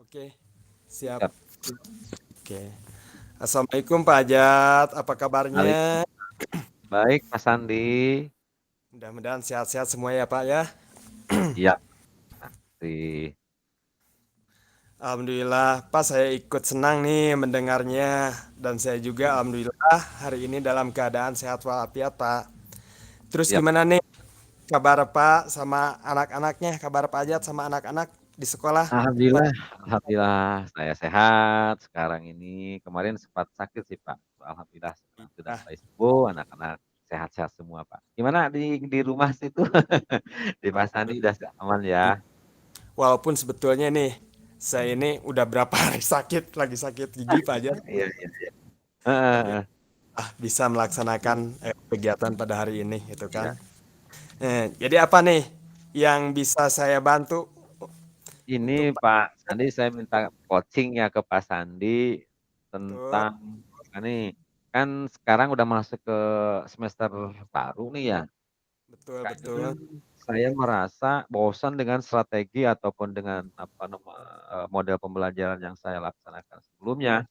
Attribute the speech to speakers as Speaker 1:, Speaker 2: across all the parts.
Speaker 1: Oke, siap.
Speaker 2: Siap.
Speaker 1: Oke. Assalamualaikum Pak Ajat, apa kabarnya?
Speaker 2: Waalaikumsalam. Baik, Mas Sandi.
Speaker 1: Mudah-mudahan sehat-sehat semua ya Pak ya.
Speaker 2: Iya, masih.
Speaker 1: Alhamdulillah, Pak saya ikut senang nih mendengarnya. Dan saya juga Alhamdulillah hari ini dalam keadaan sehat walafiat Pak. Terus
Speaker 2: Siap.
Speaker 1: gimana nih kabar Pak sama anak-anaknya? Kabar Pak Ajat sama anak-anak di sekolah?
Speaker 2: Alhamdulillah, alhamdulillah saya sehat sekarang ini. Kemarin sempat sakit sih, Pak. Alhamdulillah sekarang sudah
Speaker 1: Ah,
Speaker 2: mulai sembuh, anak-anak sehat-sehat semua, Pak. Gimana di rumah situ? Di Mas Sandi udah aman ya?
Speaker 1: walaupun sebetulnya nih saya ini udah berapa hari sakit, lagi sakit gigi Pak Ajat.
Speaker 2: Iya, iya, iya. Heeh,
Speaker 1: Tapi
Speaker 2: heeh.
Speaker 1: bisa melaksanakan kegiatan pada hari ini gitu kan.
Speaker 2: Iya.
Speaker 1: Jadi apa nih yang bisa saya bantu untuk
Speaker 2: Ini Pak Sandi saya minta coaching ya ke Pak Sandi
Speaker 1: betul,
Speaker 2: tentang ini, kan sekarang udah masuk ke semester baru nih ya.
Speaker 1: betul, betul.
Speaker 2: Kadang saya merasa bosan dengan strategi ataupun dengan model pembelajaran yang saya laksanakan sebelumnya.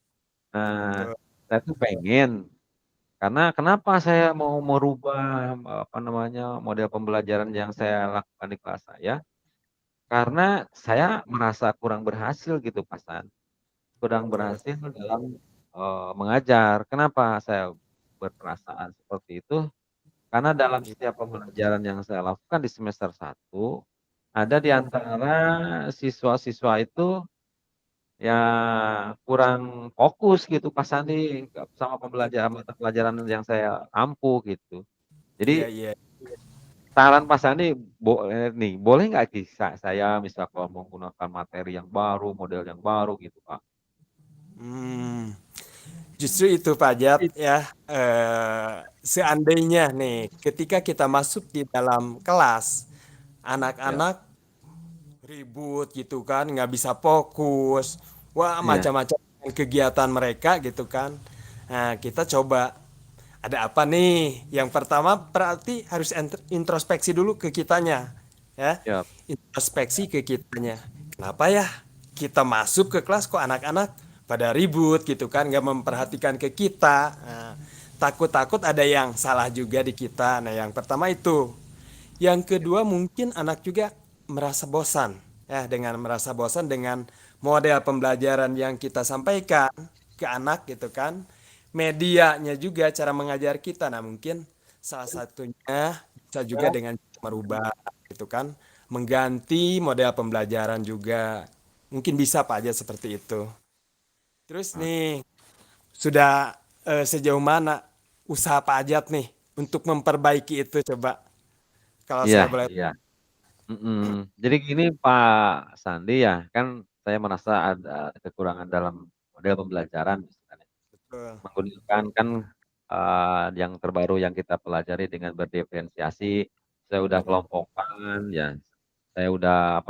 Speaker 2: Nah,
Speaker 1: Betul.
Speaker 2: saya tuh pengen karena kenapa saya mau merubah, model pembelajaran yang saya lakukan di kelas saya, karena saya merasa kurang berhasil gitu, Pak kurang
Speaker 1: Betul.
Speaker 2: berhasil dalam, mengajar. Kenapa saya berperasaan seperti itu? Karena dalam setiap pembelajaran yang saya lakukan di semester 1 ada di antara siswa-siswa itu yang kurang fokus gitu Pak Sandi, sama mata pelajaran yang saya ampu gitu.
Speaker 1: Iya,
Speaker 2: Jadi
Speaker 1: iya.
Speaker 2: saran Pak Sandi boleh nggak saya misal kalau menggunakan materi yang baru, model yang baru gitu, Pak?
Speaker 1: Hmm, justru itu Pak Jat ya. Seandainya nih, ketika kita masuk di dalam kelas,
Speaker 2: Ya,
Speaker 1: anak-anak ribut gitu kan, nggak bisa fokus, wah
Speaker 2: iya,
Speaker 1: macam-macam kegiatan mereka gitu kan. Nah, kita coba ada apa nih? Yang pertama berarti harus introspeksi dulu ke kitanya, ya.
Speaker 2: siap.
Speaker 1: Introspeksi ke kitanya. Kenapa ya kita masuk ke kelas kok anak-anak pada ribut gitu kan, nggak memperhatikan ke kita. Nah, takut-takut ada yang salah juga di kita. Nah, yang pertama itu. Yang
Speaker 2: Ya,
Speaker 1: kedua mungkin anak juga merasa bosan, ya dengan merasa bosan dengan model pembelajaran yang kita sampaikan ke anak gitu kan. Medianya juga cara mengajar kita. Nah, mungkin salah satunya bisa juga dengan merubah gitu kan, mengganti model pembelajaran juga. Mungkin bisa Pak aja seperti itu. Terus
Speaker 2: Pak.
Speaker 1: nih, sudah sejauh mana usaha Pak Ajat nih untuk memperbaiki itu coba kalau
Speaker 2: Iya,
Speaker 1: saya boleh.
Speaker 2: iya. Jadi gini Pak Sandi ya, kan saya merasa ada kekurangan dalam model pembelajaran misalnya,
Speaker 1: Betul.
Speaker 2: menggunakan kan, yang terbaru yang kita pelajari dengan berdiferensiasi, saya udah kelompokkan ya, saya udah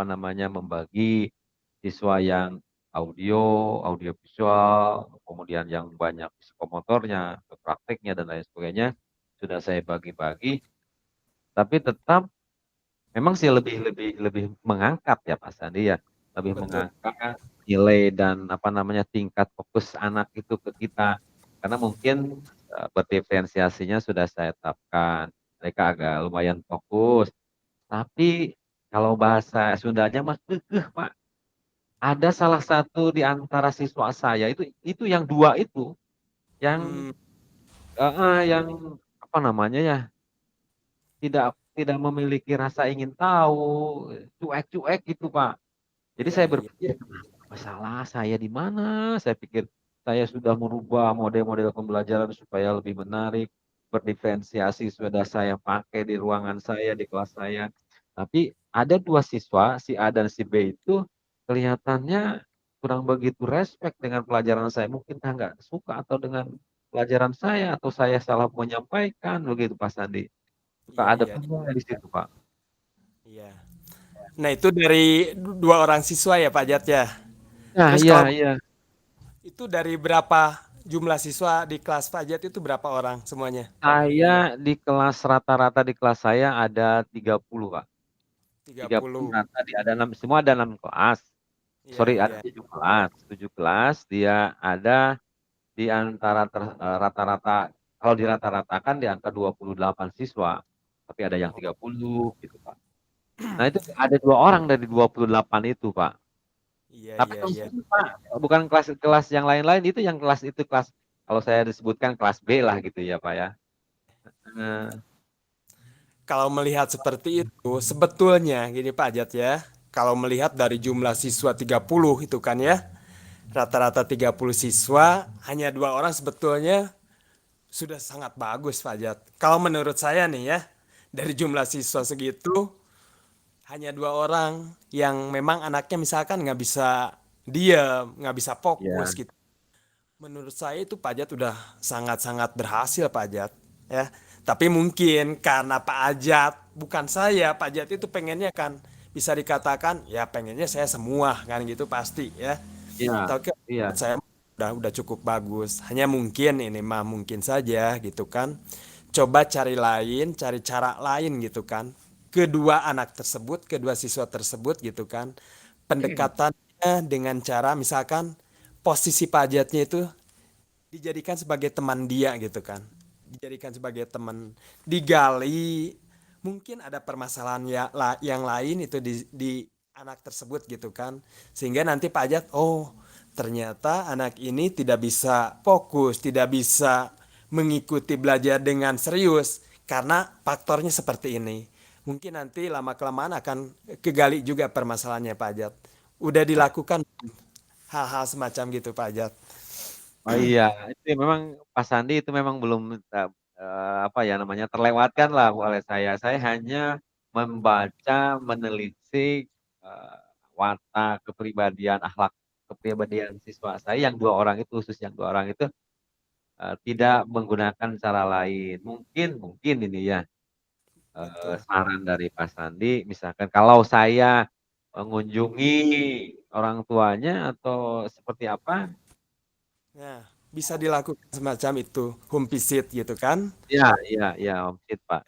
Speaker 2: membagi siswa yang audio, audio visual, kemudian yang banyak psikomotornya, prakteknya dan lain sebagainya, sudah saya bagi-bagi, tapi tetap memang sih lebih lebih lebih mengangkat ya Pak Sandi ya, lebih
Speaker 1: Betul.
Speaker 2: mengangkat nilai dan tingkat fokus anak itu ke kita. Karena mungkin, berdiferensiasinya sudah saya tetapkan, mereka agak lumayan fokus, tapi kalau bahasa Sundanya mah keukeuh Pak. Ada salah satu di antara siswa saya itu yang 2 itu, yang
Speaker 1: Hmm,
Speaker 2: yang ya, tidak memiliki rasa ingin tahu, cuek-cuek gitu, Pak. Jadi
Speaker 1: iya,
Speaker 2: saya
Speaker 1: iya.
Speaker 2: berpikir, "Apa salah saya di mana?" Saya pikir, saya sudah merubah model-model pembelajaran supaya lebih menarik, berdiferensiasi sudah saya pakai di ruangan saya, di kelas saya. Tapi ada 2 siswa, si A dan si B itu kelihatannya kurang begitu respect dengan pelajaran saya. Mungkinkah nggak suka atau dengan pelajaran saya, atau saya salah menyampaikan, begitu Pak Sandi. Suka
Speaker 1: Iya,
Speaker 2: ada
Speaker 1: iya,
Speaker 2: temuan di situ, Pak.
Speaker 1: iya. Nah, itu dari dua orang siswa ya Pak Jat ya.
Speaker 2: Nah,
Speaker 1: Terus
Speaker 2: iya,
Speaker 1: kalau
Speaker 2: iya.
Speaker 1: itu dari berapa jumlah siswa di kelas Pak Jat itu berapa orang semuanya?
Speaker 2: Rata-rata di kelas saya ada 30, Pak.
Speaker 1: Tiga
Speaker 2: 30
Speaker 1: puluh.
Speaker 2: rata semua ada 6 kelas.
Speaker 1: Iya,
Speaker 2: sorry ada
Speaker 1: iya.
Speaker 2: 7 kelas dia ada di antara rata-rata kalau dirata-ratakan di angka 28 siswa, tapi ada yang
Speaker 1: Oh,
Speaker 2: 30 gitu, Pak. Nah itu ada 2 orang dari 28 itu, Pak.
Speaker 1: iya,
Speaker 2: Tapi
Speaker 1: iya,
Speaker 2: kelas
Speaker 1: iya.
Speaker 2: ini, Pak, bukan kelas-kelas yang lain-lain itu yang kelas itu kelas kalau saya disebutkan kelas B lah gitu ya, Pak, ya. Heeh.
Speaker 1: Kalau melihat seperti itu, sebetulnya gini Pak Ajat ya, kalau melihat dari jumlah siswa 30 itu kan ya, rata-rata 30 siswa, hanya dua orang sebetulnya sudah sangat bagus Pak Ajat. Kalau menurut saya nih ya, dari jumlah siswa segitu, hanya dua orang yang memang anaknya misalkan nggak bisa diam, nggak bisa fokus
Speaker 2: Iya,
Speaker 1: gitu. Menurut saya itu Pak Ajat udah sangat-sangat berhasil Pak Ajat ya. Tapi mungkin karena Pak Ajat bukan saya, Pak Ajat itu pengennya kan bisa dikatakan ya pengennya saya semua kan gitu pasti ya.
Speaker 2: iya,
Speaker 1: Tapi
Speaker 2: iya,
Speaker 1: menurut saya udah cukup bagus. Hanya mungkin ini mah mungkin saja gitu kan. Coba cari lain, cari cara lain gitu kan. Kedua anak tersebut, kedua siswa tersebut gitu kan. Pendekatannya dengan cara misalkan posisi pajatnya itu dijadikan sebagai teman dia gitu kan, dijadikan sebagai teman, digali mungkin ada permasalahan yang lain itu di anak tersebut gitu kan, sehingga nanti pajak oh ternyata anak ini tidak bisa fokus, tidak bisa mengikuti belajar dengan serius karena faktornya seperti ini. Mungkin nanti lama kelamaan akan kegali juga permasalahannya Pak Ajat. Udah dilakukan hal-hal semacam gitu Pak Ajat.
Speaker 2: oh iya, itu memang Pak Sandi itu memang belum apa ya namanya, terlewatkan lah oleh saya. Saya hanya membaca, menelisik, eee, watak, kepribadian, akhlak kepribadian siswa saya yang 2 orang itu, khusus yang 2 orang itu, tidak menggunakan cara lain. Mungkin mungkin ini ya,
Speaker 1: Betul.
Speaker 2: saran dari Pak Sandi misalkan kalau saya mengunjungi orang tuanya atau seperti apa.
Speaker 1: Nah, bisa dilakukan semacam itu, home visit gitu kan?
Speaker 2: Iya, iya, iya, homestay, Pak.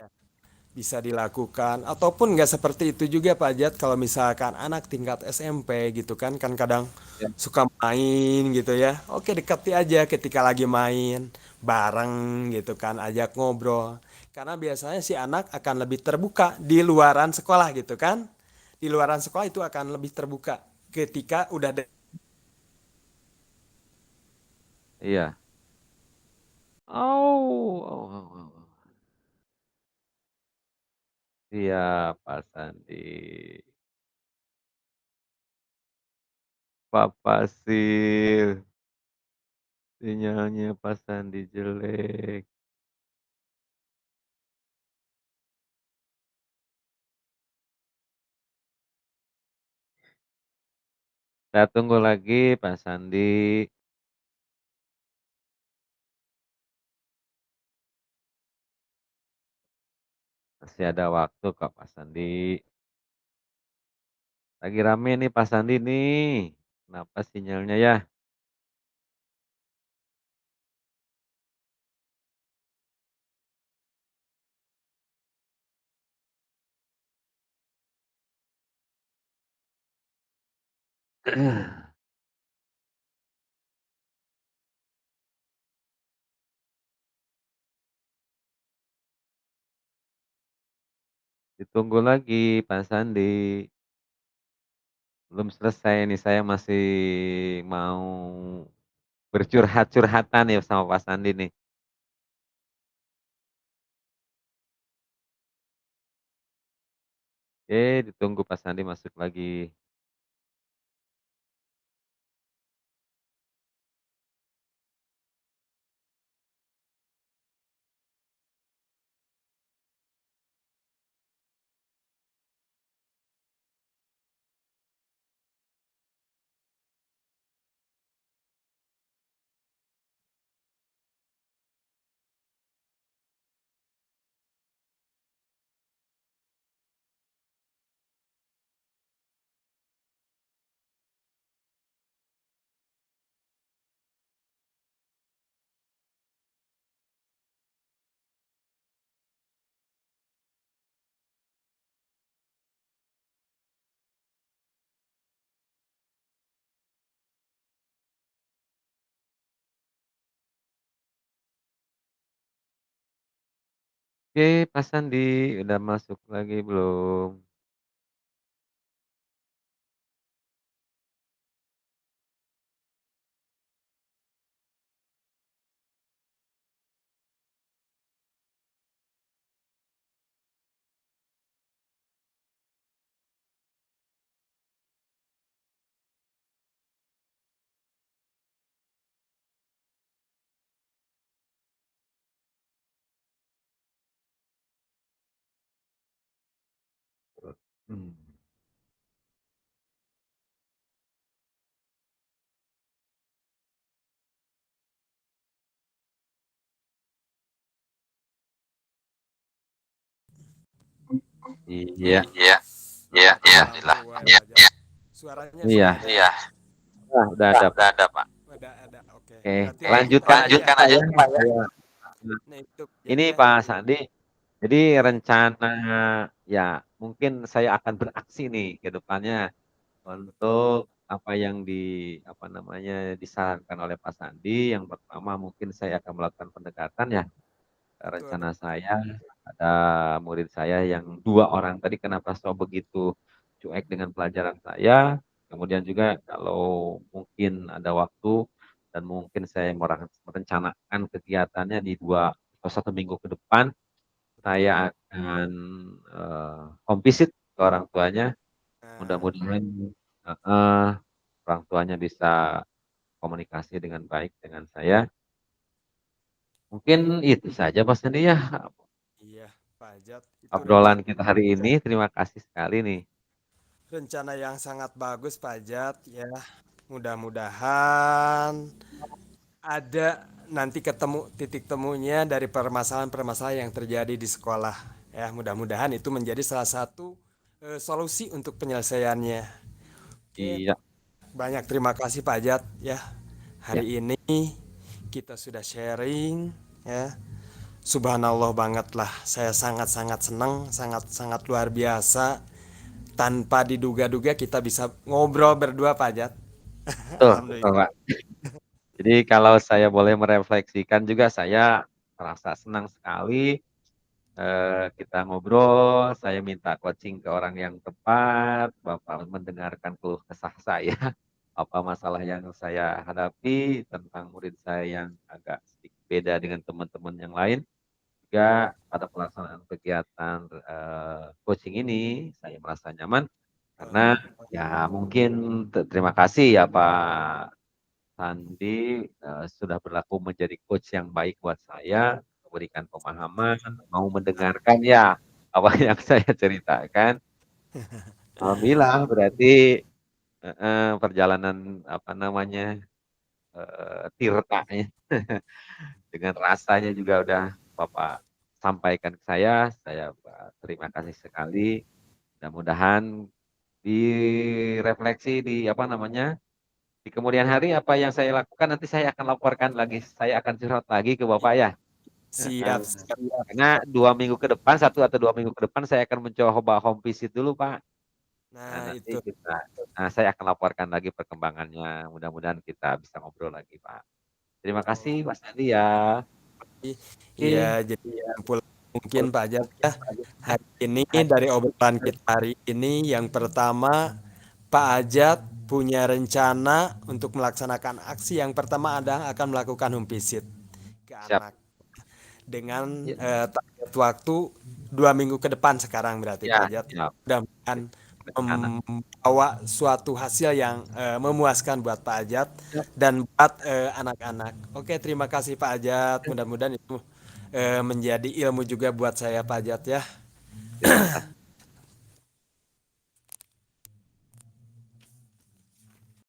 Speaker 1: Bisa dilakukan ataupun nggak seperti itu juga Pak Jat kalau misalkan anak tingkat SMP gitu kan kan kadang
Speaker 2: Ya,
Speaker 1: suka main gitu ya. Oke, dekati aja ketika lagi main bareng gitu kan, ajak ngobrol. Karena biasanya si anak akan lebih terbuka di luaran sekolah gitu kan. Di luaran sekolah itu akan lebih terbuka ketika udah
Speaker 2: iya. Oh, oh, oh, oh, oh. Iya, Pak Sandi. Pak Pasir, sinyalnya Pak Sandi jelek. Saya tunggu lagi Pak Sandi, masih ada waktu kok Pak Sandi. Lagi rame nih Pak Sandi nih. Kenapa sinyalnya ya? Ditunggu lagi Pak Sandi. Belum selesai nih, saya masih mau bercurhat-curhatan ya sama Pak Sandi nih. Ditunggu Pak Sandi masuk lagi. Oke, Pak Sandi, udah masuk lagi belum? Hmm. Iya,
Speaker 3: Iya, iya, iya. Alhamdulillah.
Speaker 1: Ya, Pak Jat. Suaranya sudah
Speaker 2: iya,
Speaker 1: ada.
Speaker 3: Iya,
Speaker 2: udah ada, Pak.
Speaker 3: udah ada, Pak.
Speaker 1: Ada. Oke.
Speaker 2: Oke,
Speaker 1: Berarti
Speaker 2: lanjutkan aja,
Speaker 3: Lanjutkan
Speaker 2: Pak
Speaker 3: aja,
Speaker 2: ya.
Speaker 3: Pak ya.
Speaker 2: Saya
Speaker 1: nah itu Jat
Speaker 2: ini
Speaker 1: ya.
Speaker 2: Pak Sandi, jadi
Speaker 1: Ya,
Speaker 2: rencana ya mungkin saya akan beraksi nih ke depannya
Speaker 1: betul.
Speaker 2: untuk apa yang apa namanya, disarankan oleh Pak Sandi. Yang pertama mungkin saya akan melakukan pendekatan ya.
Speaker 1: Betul.
Speaker 2: Rencana saya ada murid saya yang 2 orang tadi kenapa so begitu cuek dengan pelajaran saya, kemudian juga kalau mungkin ada waktu dan mungkin saya merencanakan kegiatannya di 2 atau 1 minggu ke depan,
Speaker 1: Betul.
Speaker 2: saya akan, home visit ke orang tuanya.
Speaker 1: Nah,
Speaker 2: Mudah-mudahan heeh, orang tuanya bisa komunikasi dengan baik dengan saya. Mungkin itu saja Mas Sandi ya.
Speaker 1: iya, Pak Jat. Itu
Speaker 2: Obrolan kita hari ini, terima kasih sekali nih.
Speaker 1: rencana yang sangat bagus, Pak Jat ya. Mudah-mudahan ada nanti ketemu titik temunya dari permasalahan-permasalahan yang terjadi di sekolah. Ya, mudah-mudahan itu menjadi salah satu solusi untuk penyelesaiannya. Oke,
Speaker 2: Iya,
Speaker 1: banyak terima kasih Pak Jat ya.
Speaker 2: ya,
Speaker 1: Hari ini kita sudah sharing ya. Subhanallah banget lah. Saya sangat-sangat senang, sangat-sangat luar biasa. Tanpa diduga-duga kita bisa ngobrol berdua Pak Jat.
Speaker 2: betul betul,
Speaker 1: Alhamdulillah.
Speaker 2: Pak. Jadi kalau saya boleh merefleksikan juga saya merasa senang sekali, kita ngobrol, saya minta coaching ke orang yang tepat, Bapak mendengarkan keluh kesah saya, apa masalah yang saya hadapi tentang murid saya yang agak sedikit beda dengan teman-teman yang lain. Juga pada pelaksanaan kegiatan, coaching ini saya merasa nyaman karena ya mungkin terima kasih ya Pak Sandi, sudah berlaku menjadi coach yang baik buat saya, memberikan pemahaman, mau mendengarkan ya apa yang saya ceritakan. Alhamdulillah berarti perjalanan apa namanya, tirtanya dengan rasanya juga udah Bapak sampaikan ke saya, terima kasih sekali. Mudah-mudahan direfleksi di apa namanya, di kemudian hari apa yang saya lakukan nanti saya akan laporkan lagi, saya akan curhat lagi ke Bapak ya. Heeh.
Speaker 1: Siap, siap.
Speaker 2: Karena 2 minggu ke depan, 1 atau 2 minggu ke depan saya akan mencoba home visit dulu, Pak. Nah,
Speaker 1: Nah,
Speaker 2: nanti
Speaker 1: itu.
Speaker 2: saya akan laporkan lagi perkembangannya, mudah-mudahan kita bisa ngobrol lagi, Pak. Terima
Speaker 1: Betul.
Speaker 2: kasih Mas Andi ya.
Speaker 1: Iya,
Speaker 2: Oke.
Speaker 1: jadi kesimpulan mungkin Pak Jat ya. Hari ini dari obrolan kita hari ini yang pertama Pak Ajat punya rencana untuk melaksanakan aksi yang pertama adalah akan melakukan home visit ke
Speaker 2: Siap.
Speaker 1: anak dengan
Speaker 2: Ya,
Speaker 1: target waktu 2 minggu ke depan sekarang berarti Pak
Speaker 2: ya,
Speaker 1: Ajat.
Speaker 2: siap.
Speaker 1: Mudah-mudahan
Speaker 2: Anak.
Speaker 1: membawa suatu hasil yang memuaskan buat Pak Ajat
Speaker 2: Siap.
Speaker 1: dan buat anak-anak. Oke, terima kasih Pak Ajat. Mudah-mudahan itu menjadi ilmu juga buat saya Pak Ajat ya.
Speaker 2: Terima kasih.